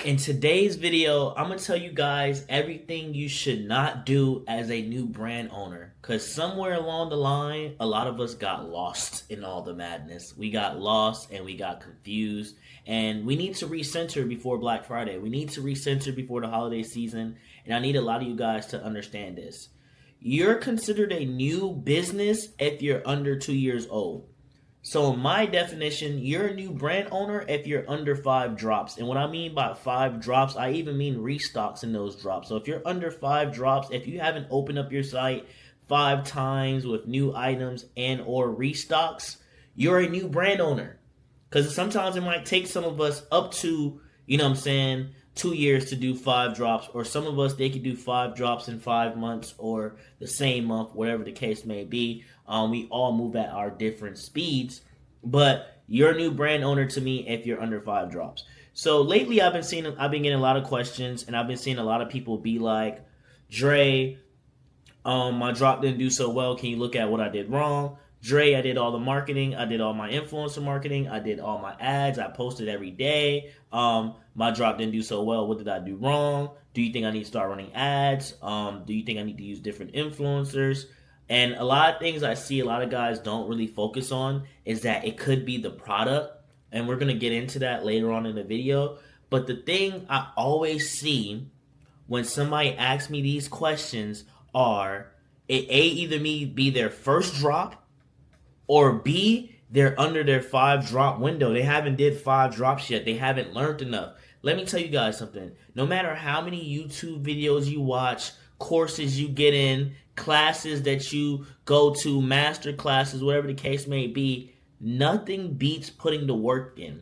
In today's video, I'm gonna tell you guys everything you should not do as a new brand owner. Cause somewhere along the line, a lot of us got lost in all the madness. We got lost and we got confused. And we need to recenter before Black Friday. We need to recenter before the holiday season. And I need a lot of you guys to understand this. You're considered a new business if you're under 2 years old. So in my definition, you're a new brand owner if you're under 5 drops. And what I mean by 5 drops, I even mean restocks in those drops. So if you're under 5 drops, if you haven't opened up your site 5 times with new items and or restocks, you're a new brand owner. Because sometimes it might take some of us up to, 2 years to do 5 drops. Or some of us, they could do 5 drops in 5 months or the same month, whatever the case may be. We all move at our different speeds. But you're a new brand owner to me if you're under 5 drops. So lately I've been getting a lot of questions, and I've been seeing a lot of people be like, Dre, my drop didn't do so well. Can you look at what I did wrong? Dre, I did all the marketing. I did all my influencer marketing. I did all my ads. I posted every day. My drop didn't do so well. What did I do wrong? Do you think I need to start running ads? Do you think I need to use different influencers? And a lot of things I see a lot of guys don't really focus on is that it could be the product. And we're going to get into that later on in the video. But the thing I always see when somebody asks me these questions are, it A, either me be their first drop, or B, they're under their 5 drop window. They haven't did 5 drops yet. They haven't learned enough. Let me tell you guys something. No matter how many YouTube videos you watch, courses you get in, classes that you go to, master classes, whatever the case may be, nothing beats putting the work in.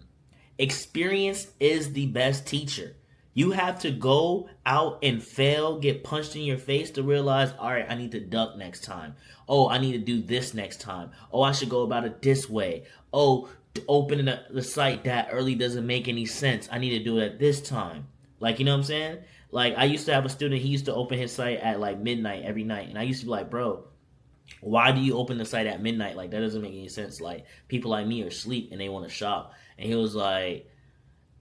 Experience is the best teacher. You have to go out and fail, get punched in your face to realize, all right, I need to duck next time. Oh, I need to do this next time. Oh, I should go about it this way. Oh, opening the site that early doesn't make any sense. I need to do it at this time. Like, you know what I'm saying? Like, I used to have a student, he used to open his site at like midnight every night. And I used to be like, bro, why do you open the site at midnight? Like, that doesn't make any sense. Like, people like me are asleep and they want to shop. And he was like,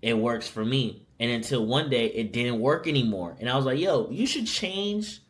it works for me. And until one day it didn't work anymore. And I was like, yo, you should change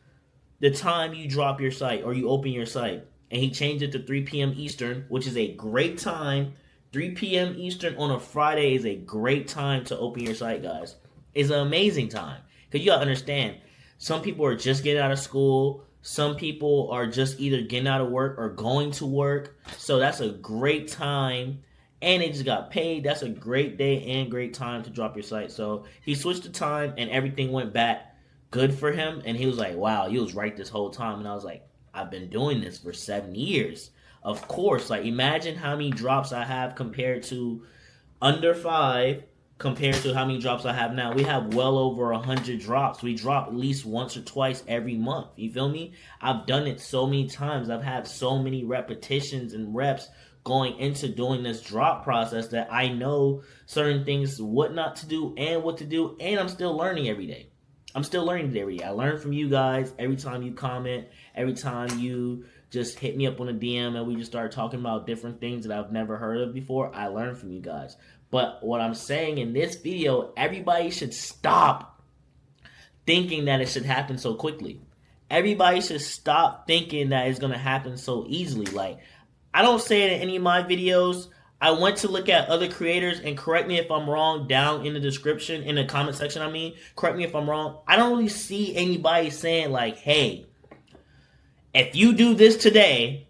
the time you drop your site or you open your site. And he changed it to 3 p.m. Eastern, which is a great time. 3 p.m. Eastern on a Friday is a great time to open your site, guys. It's an amazing time. Because you got to understand, some people are just getting out of school. Some people are just either getting out of work or going to work. So that's a great time. And they just got paid. That's a great day and great time to drop your site. So he switched the time and everything went back good for him. And he was like, wow, you was right this whole time. And I was like, I've been doing this for 7 years. Of course, like imagine how many drops I have compared to under 5 compared to how many drops I have now. We have well over 100 drops. We drop at least once or twice every month. You feel me? I've done it so many times. I've had so many repetitions and reps going into doing this drop process that I know certain things, what not to do and what to do, and I'm still learning every day. I'm still learning every day. I learn from you guys every time you comment, every time you just hit me up on a DM and we just start talking about different things that I've never heard of before. I learn from you guys. But what I'm saying in this video, everybody should stop thinking that it should happen so quickly. Everybody should stop thinking that it's going to happen so easily. Like, I don't say it in any of my videos. I went to look at other creators, and correct me if I'm wrong down in the description, in the comment section, correct me if I'm wrong. I don't really see anybody saying like, hey, if you do this today,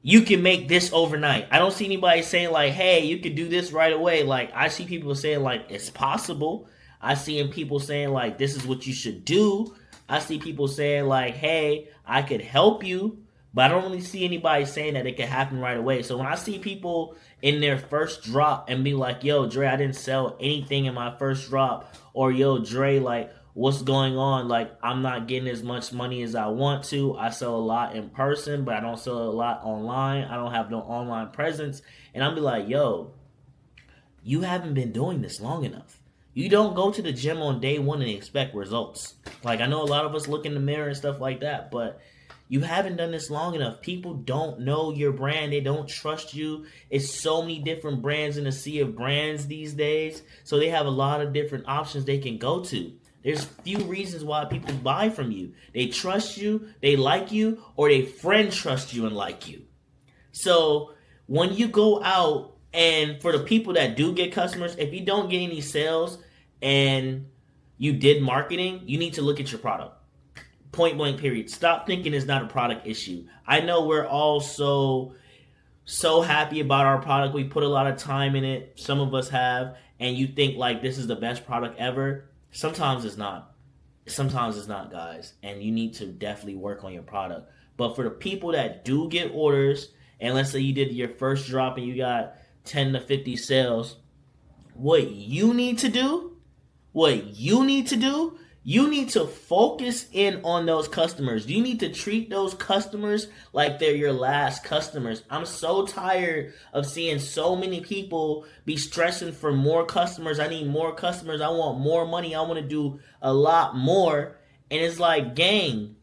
you can make this overnight. I don't see anybody saying like, hey, you can do this right away. Like, I see people saying like, it's possible. I see people saying like, this is what you should do. I see people saying like, hey, I could help you. But I don't really see anybody saying that it can happen right away. So when I see people in their first drop and be like, yo, Dre, I didn't sell anything in my first drop. Or, yo, Dre, like, what's going on? Like, I'm not getting as much money as I want to. I sell a lot in person, but I don't sell a lot online. I don't have no online presence. And I'll be like, yo, you haven't been doing this long enough. You don't go to the gym on day one and expect results. Like, I know a lot of us look in the mirror and stuff like that, but You haven't done this long enough. People don't know your brand. They don't trust you. It's so many different brands in a sea of brands these days. So they have a lot of different options they can go to. There's few reasons why people buy from you. They trust you, they like you, or they friend trust you and like you. So when you go out, and for the people that do get customers, if you don't get any sales and you did marketing, you need to look at your product. Point blank period. Stop thinking it's not a product issue. I know we're all so happy about our product. We put a lot of time in it. Some of us have. And you think like this is the best product ever. Sometimes it's not. Sometimes it's not, guys. And you need to definitely work on your product. But for the people that do get orders, and let's say you did your first drop and you got 10 to 50 sales, what you need to do, you need to focus in on those customers. You need to treat those customers like they're your last customers. I'm so tired of seeing so many people be stressing for more customers. I need more customers. I want more money. I want to do a lot more. And it's like, gang,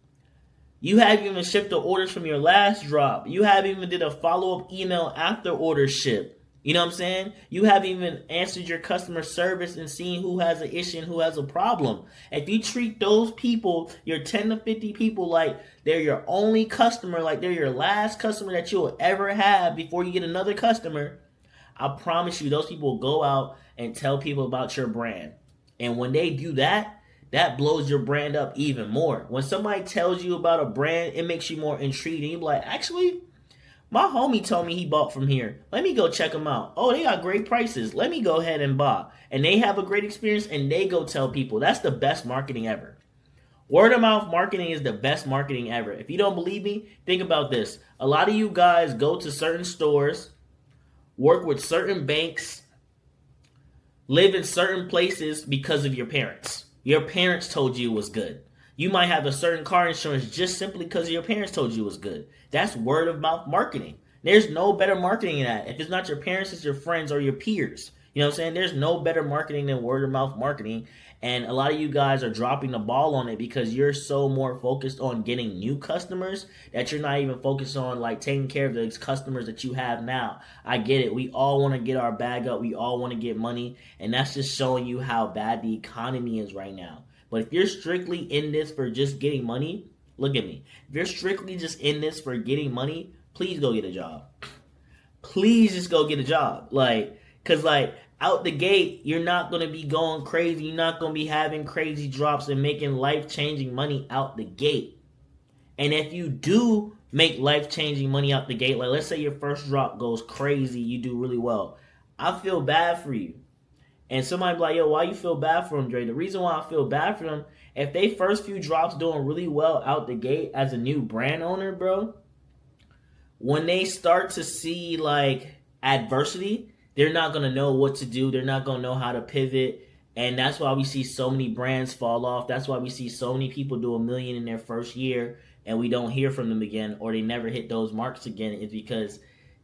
you haven't even shipped the orders from your last drop. You haven't even did a follow-up email after order ship. You know what I'm saying? You haven't even answered your customer service and seen who has an issue and who has a problem. If you treat those people, your 10 to 50 people, like they're your only customer, like they're your last customer that you'll ever have before you get another customer, I promise you those people will go out and tell people about your brand. And when they do that, that blows your brand up even more. When somebody tells you about a brand, it makes you more intrigued. And you're like, actually, my homie told me he bought from here. Let me go check them out. Oh, they got great prices. Let me go ahead and buy. And they have a great experience and they go tell people. That's the best marketing ever. Word of mouth marketing is the best marketing ever. If you don't believe me, think about this. A lot of you guys go to certain stores, work with certain banks, live in certain places because of your parents. Your parents told you it was good. You might have a certain car insurance just simply because your parents told you it was good. That's word of mouth marketing. There's no better marketing than that. If it's not your parents, it's your friends or your peers. You know what I'm saying? There's no better marketing than word of mouth marketing. And a lot of you guys are dropping the ball on it because you're so more focused on getting new customers that you're not even focused on like taking care of those customers that you have now. I get it. We all want to get our bag up. We all want to get money. And that's just showing you how bad the economy is right now. But if you're strictly in this for just getting money, look at me. If you're strictly just in this for getting money, please go get a job. Please just go get a job. Because out the gate, you're not going to be going crazy. You're not going to be having crazy drops and making life-changing money out the gate. And if you do make life-changing money out the gate, like let's say your first drop goes crazy, you do really well, I feel bad for you. And somebody be like, yo, why you feel bad for them, Dre? The reason why I feel bad for them, if they first few drops doing really well out the gate as a new brand owner, bro, when they start to see like adversity, they're not going to know what to do. They're not going to know how to pivot. And that's why we see so many brands fall off. That's why we see so many people do $1 million in their first year and we don't hear from them again, or they never hit those marks again. It's because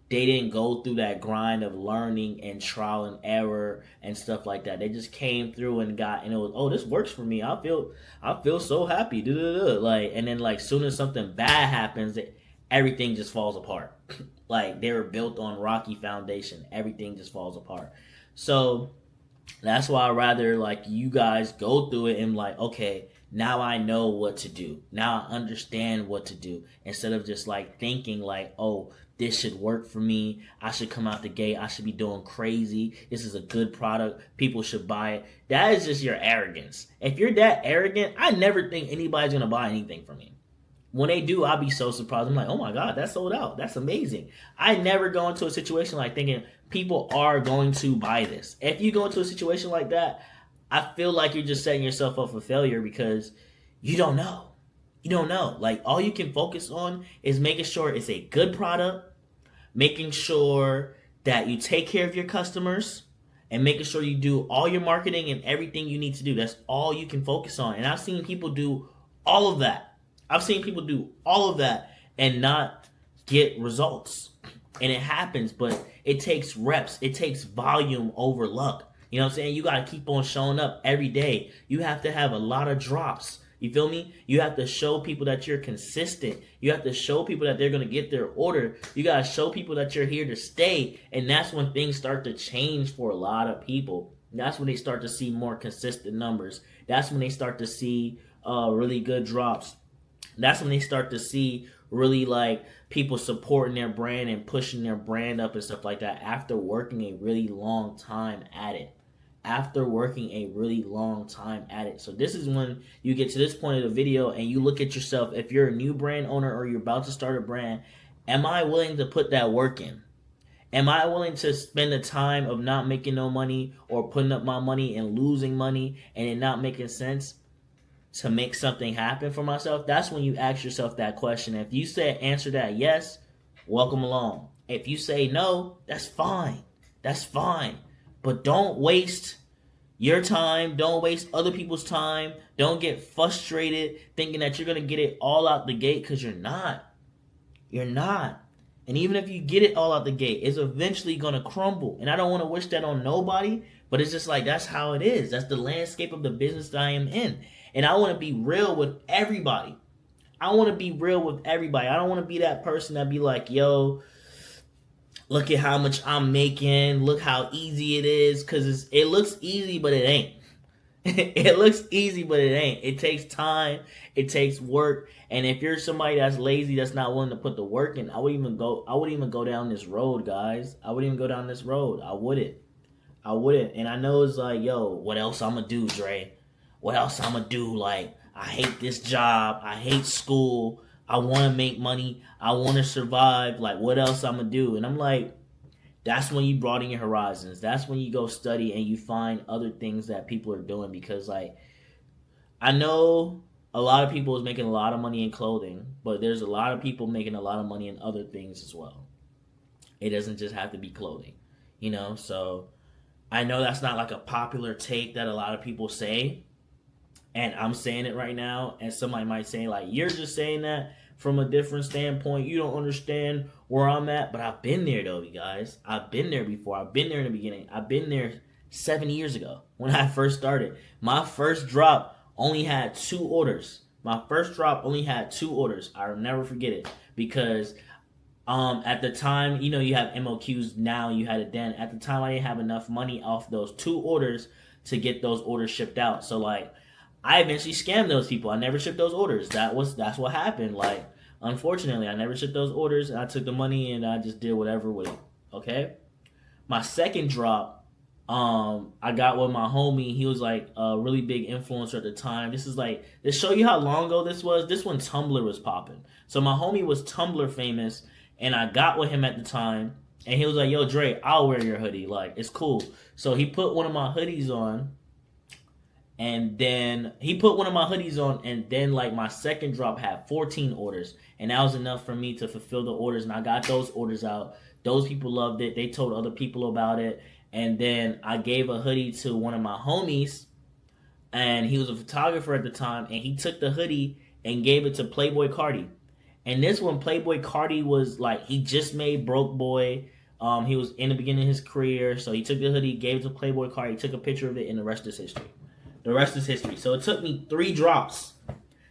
they didn't go through that grind of learning and trial and error and stuff like that. They just came through and it was, oh, this works for me. I feel so happy. And then soon as something bad happens, everything just falls apart. Like they were built on rocky foundation. Everything just falls apart. So that's why I'd rather you guys go through it and okay, now I know what to do. Now I understand what to do. Instead of just thinking oh, this should work for me. I should come out the gate. I should be doing crazy. This is a good product. People should buy it. That is just your arrogance. If you're that arrogant, I never think anybody's going to buy anything from you. When they do, I'll be so surprised. I'm like, oh my God, that's sold out. That's amazing. I never go into a situation thinking people are going to buy this. If you go into a situation like that, I feel like you're just setting yourself up for failure because you don't know. You don't know. All you can focus on is making sure it's a good product, making sure that you take care of your customers, and making sure you do all your marketing and everything you need to do. That's all you can focus on. And I've seen people do all of that. And not get results. And it happens, but it takes reps. It takes volume over luck. You know what I'm saying? You got to keep on showing up every day. You have to have a lot of drops You feel me? You have to show people that you're consistent. You have to show people that they're going to get their order. You got to show people that you're here to stay. And that's when things start to change for a lot of people. That's when they start to see more consistent numbers. That's when they start to see really good drops. That's when they start to see really like people supporting their brand and pushing their brand up and stuff like that after working a really long time at it. So this is when you get to this point of the video and you look at yourself. If you're a new brand owner or you're about to start a brand, am I willing to put that work in? Am I willing to spend the time of not making no money or putting up my money and losing money and it not making sense to make something happen for myself? That's when you ask yourself that question. If you say answer that yes, welcome along. If you say no, that's fine. But don't waste your time. Don't waste other people's time. Don't get frustrated thinking that you're going to get it all out the gate, because you're not. And even if you get it all out the gate, it's eventually going to crumble. And I don't want to wish that on nobody, but it's just like that's how it is. That's the landscape of the business that I am in. And I want to be real with everybody. I don't want to be that person that be like, yo, look at how much I'm making. Look how easy it is. Because it looks easy, but it ain't. It looks easy, but it ain't. It takes time. It takes work. And if you're somebody that's lazy, that's not willing to put the work in, I wouldn't even go down this road, guys. I wouldn't even go down this road. I wouldn't. And I know it's like, yo, what else I'm going to do, Dre? What else I'm going to do? Like, I hate this job. I hate school. I want to make money. I want to survive. Like, what else I'm going to do? And I'm like, that's when you broaden your horizons. That's when you go study and you find other things that people are doing. Because, like, I know a lot of people is making a lot of money in clothing, but there's a lot of people making a lot of money in other things as well. It doesn't just have to be clothing, you know? So I know that's not like a popular take that a lot of people say, and I'm saying it right now, and somebody might say, like, you're just saying that from a different standpoint. You don't understand where I'm at. But I've been there, though, you guys. I've been there before. I've been there in the beginning. I've been there 7 years ago when I first started. My first drop only had 2 orders. I'll never forget it. Because at the time, you know, you have MOQs now. You had it then. At the time, I didn't have enough money off those 2 orders to get those orders shipped out. So, like, I eventually scammed those people. I never shipped those orders. That's what happened. Like, unfortunately, I never shipped those orders, and I took the money and I just did whatever with it. Okay? My second drop, I got with my homie. He was like a really big influencer at the time. This is like, to show you how long ago this was, this when Tumblr was popping. So my homie was Tumblr famous, and I got with him at the time, and he was like, yo, Dre, I'll wear your hoodie. Like, it's cool. So he put one of my hoodies on. And then like my second drop had 14 orders, and that was enough for me to fulfill the orders, and I got those orders out. Those people loved it. They told other people about it. And then I gave a hoodie to one of my homies, and he was a photographer at the time, and he took the hoodie and gave it to Playboy Cardi. And this one, Playboy Cardi was like, he just made Broke Boy. He was in the beginning of his career, so he took the hoodie, gave it to Playboy Cardi, took a picture of it, and the rest is history. So it took me 3 drops,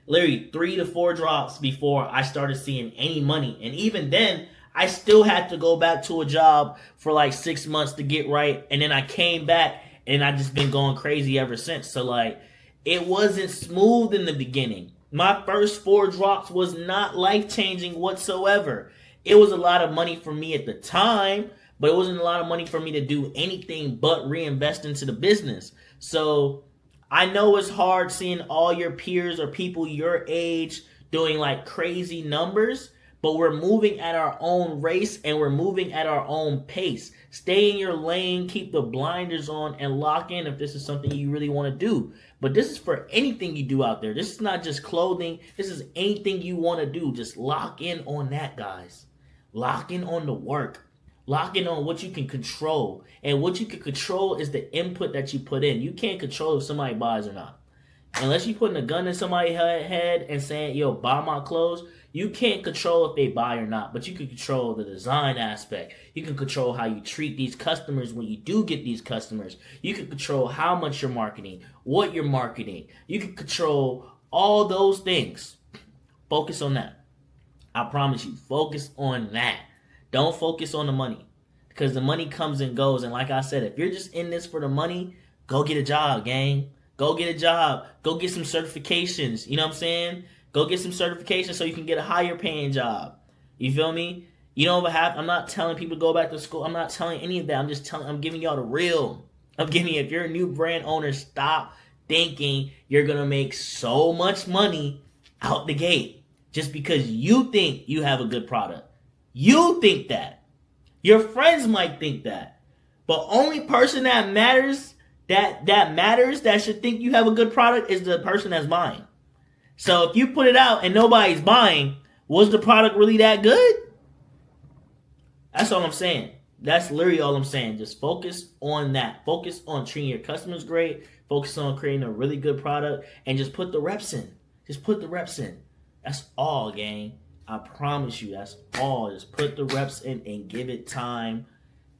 literally 3 to 4 drops before I started seeing any money. And even then, I still had to go back to a job for like 6 months to get right. And then I came back, and I just been going crazy ever since. So, like, it wasn't smooth in the beginning. My first 4 drops was not life-changing whatsoever. It was a lot of money for me at the time, but it wasn't a lot of money for me to do anything but reinvest into the business. So I know it's hard seeing all your peers or people your age doing like crazy numbers, but we're moving at our own race and we're moving at our own pace. Stay in your lane, keep the blinders on, and lock in if this is something you really want to do. But this is for anything you do out there. This is not just clothing. This is anything you want to do. Just lock in on that, guys. Lock in on the work. Lock in on what you can control. And what you can control is the input that you put in. You can't control if somebody buys or not. Unless you're putting a gun in somebody's head and saying, yo, buy my clothes, you can't control if they buy or not. But you can control the design aspect. You can control how you treat these customers when you do get these customers. You can control how much you're marketing, what you're marketing. You can control all those things. Focus on that. I promise you, focus on that. Don't focus on the money, because the money comes and goes. And like I said, if you're just in this for the money, go get a job, gang. Go get a job. Go get some certifications. You know what I'm saying? Go get some certifications so you can get a higher paying job. You feel me? You know what happened? I'm not telling people to go back to school. I'm not telling any of that. I'm giving y'all the real. I'm giving you, if you're a new brand owner, stop thinking you're going to make so much money out the gate just because you think you have a good product. You think that. Your friends might think that. But only person that matters, that should think you have a good product is the person that's buying. So if you put it out and nobody's buying, was the product really that good? That's all I'm saying. That's literally all I'm saying. Just focus on that. Focus on treating your customers great. Focus on creating a really good product. And just put the reps in. Just put the reps in. That's all, gang. I promise you, that's all. Just put the reps in and give it time.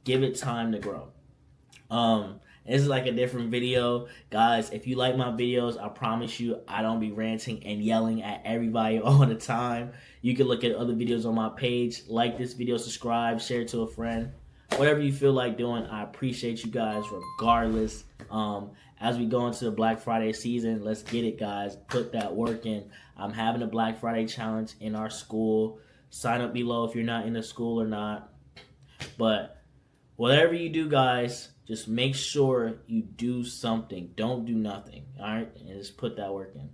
Give it time to grow. This is like a different video. Guys, if you like my videos, I promise you I don't be ranting and yelling at everybody all the time. You can look at other videos on my page. Like this video, subscribe, share it to a friend. Whatever you feel like doing, I appreciate you guys regardless. As we go into the Black Friday season, let's get it, guys. Put that work in. I'm having a Black Friday challenge in our school. Sign up below if you're not in the school or not. But whatever you do, guys, just make sure you do something. Don't do nothing, all right? And just put that work in.